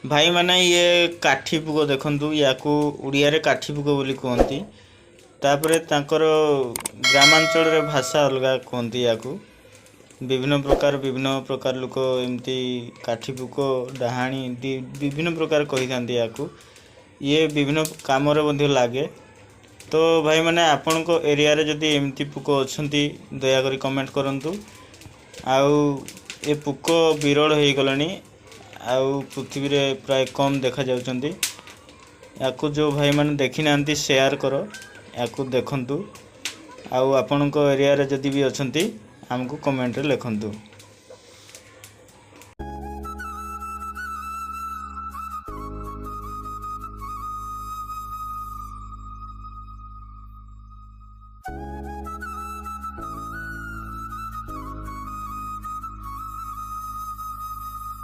भाई माने ये काठी पुक देखंतु याकू उड़िया रे काठी पुक बोली कहंती तापरे तांकर ग्रामांचल रे भाषा अलगा कहंती याकू विभिन्न प्रकार लोक एमती काठी पुक डाहाणी विभिन्न प्रकार कही थांती याकू ये विभिन्न काम रे ମଧ୍ୟ लागे तो भाई माने आपन को एरिया रे जदी एमती पुक अछंती दया करी कमेंट करंतु आउ ए पुक विरल हेई गलानी आउ पृथ्वी रे प्राय कम देखा जाउचंती याकू जो भाई माने देखि नांती शेयर करो याकू देखंतु आउ आपन को एरिया रे जदी भी अछंती हमको कमेंट रे लिखंतु।